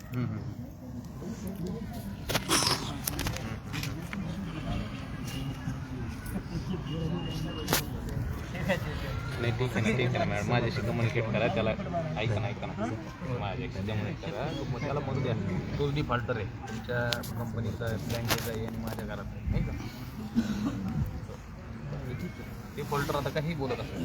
नाही ठीक आहे ना मॅडम, माझ्याशी कम्युनिकेट करा, त्याला ऐका ना माझ्याशी कम्युनिकेट करा, मग त्याला म्हणू द्या तोच डिफॉल्टर आहे तुमच्या कंपनीचा, बँकेचा आहे आणि माझ्या घरात आहे, नाही का? डिफॉल्टर आता काही बोलत असतो.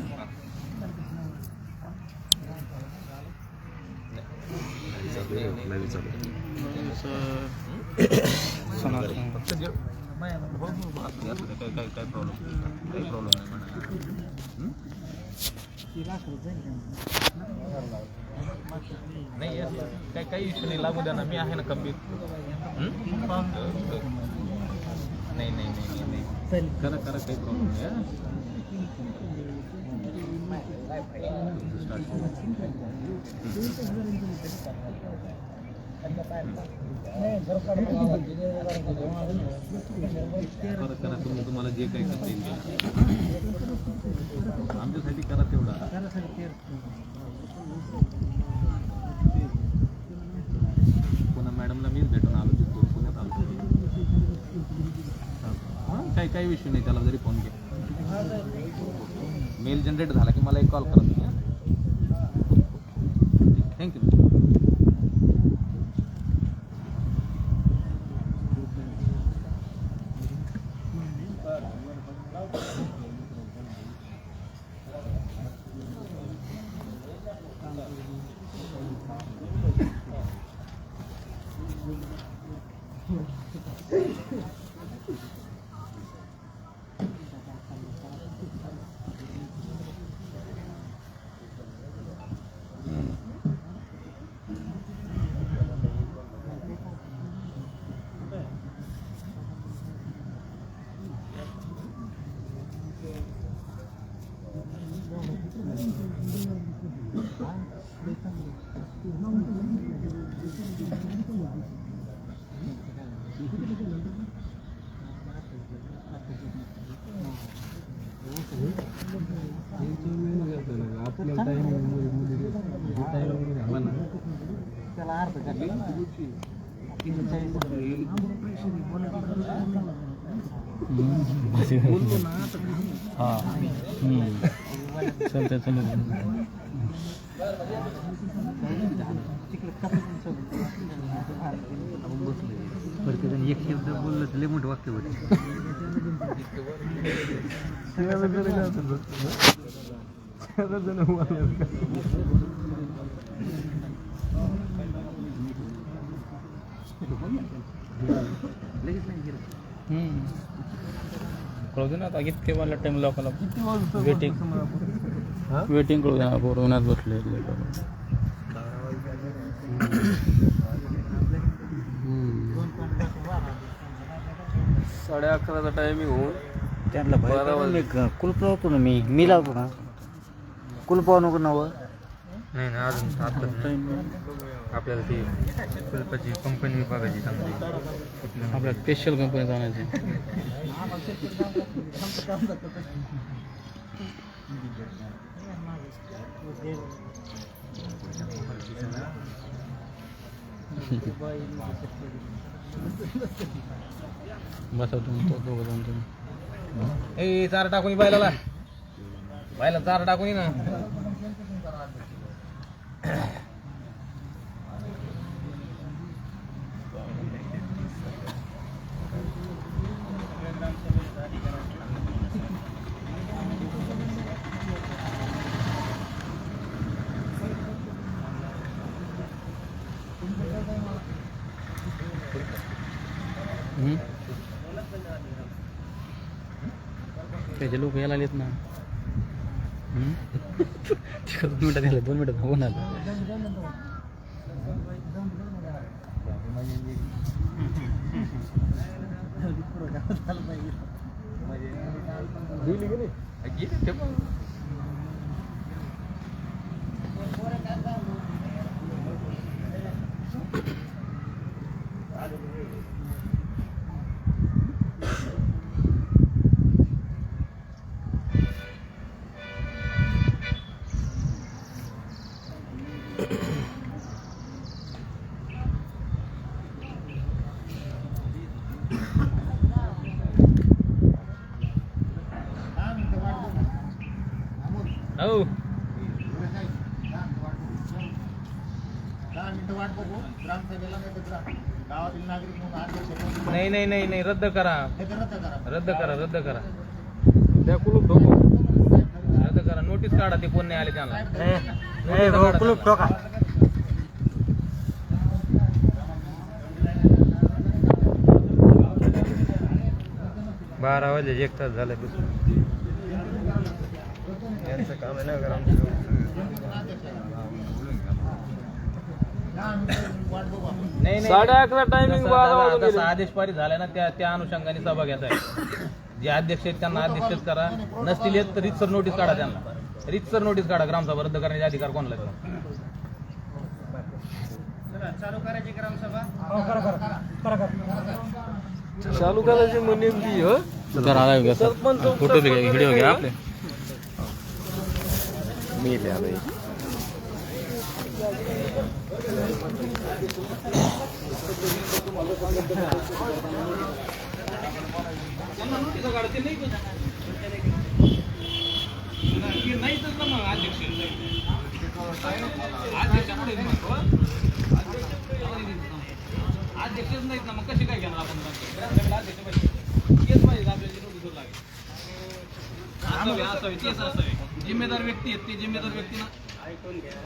फक्त काय प्रॉब्लेम नाही म्हणा. नाही काही इश्यू नाही, लागू द्या ना, मी आहे ना कमी. नाही करा काही प्रॉब्लेम नाही. करा तुम्हाला जे काही करता येईल आमच्यासाठी करा तेवढा. पुन्हा मॅडमला मीच भेटून आलो तिथून पुण्यात आलो. काही विषय नाही, त्याला जरी फोन केला मेल जनरेट झाला की मला एक कॉल करा तुम्ही. थँक्यू. एक शब्द बोललं तर लय मोठं वाक्य होते. कळू दे ना आता किती वाजला टाइम लोकांना वेटिंग कळू दे ना, पोरं उन्हात बसले. 11:30चा टायमिंग होऊन त्यांना कुलप लावतो ना, मी लावतो ना, कुलपाव नको नवं. नाही अजून आपल्याला ती कुलपाची कंपनी बघायची चांगली, आपल्याला स्पेशल कंपनी आणायची. बसा तुम्ही दोघं जाऊन तुम्ही. ए चार टाकून बायला चार टाकून ना. त्याचे लोक यायला आलेत ना. 2 मिनिटं झाले, 2 मिनिटं होऊन आलं. नाही नाही नाही नाही रद्द करा रद्द करा रद्द करा त्या कुलूप ठोको रद्द करा नोटीस काढा ते कोण नाही आले त्यांना नोटीस कुलूप ठोका 12 वाजे 1 तास झाला यांचं काम आहे ना नाही नाही 11:30 टायमिंग जसा आदेश पारित झालाय ना त्या अनुषंगाने सभा घ्यायचा आहे जे अध्यक्ष आहेत त्यांना अध्यक्षच करा नसतील येत तर रितसर नोटीस काढा त्यांना रितसर नोटीस काढा ग्रामसभा रद्द करण्याचे अधिकार कोणाला देतो चालू करायची ग्रामसभा चालू करायची म्हणजे नेमकी हो फोटो व्हिडिओ घ्या आपले मी भाई अध्यक्षच नाहीत ना मग कशी काय घेणार आपण अध्यक्ष पाहिजे तेच पाहिजे आपल्याला नोटीस लागेल असावे तेच असावे जिम्मेदार व्यक्ती आहेत ते जिम्मेदार व्यक्तीना ऐकून घ्या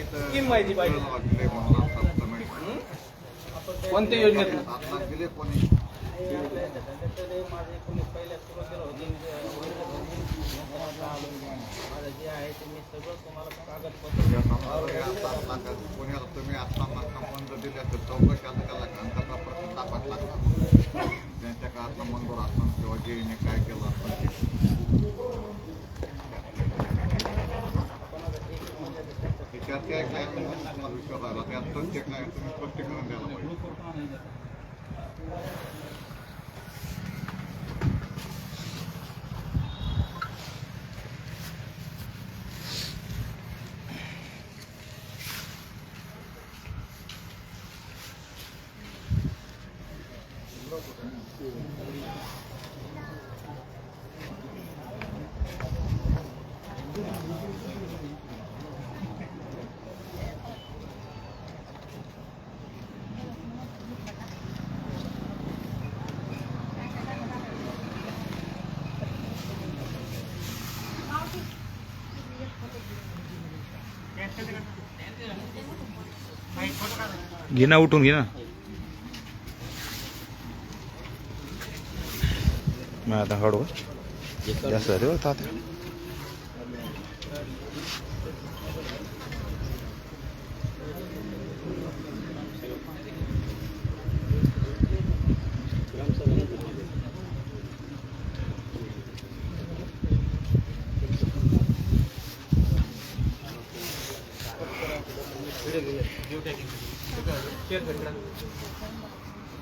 स्कीम माहिती पाहिजे कोणत्या योजनेत तुम्ही आता बंद दिल्या तर चौकशाला त्याला घंटाचा प्रश्न टाकाच लागला त्यांच्या काळात मंजूर असताना किंवा जेईने काय केलं असतं त्यात काय काय तुम्हाला विश्वास आला त्यात तथ्य काय तुम्ही स्पष्टीकरण द्यायला पाहिजे घे ना उठून घे ना मग आता हळू जास्त रे तात्या व्हिडिओ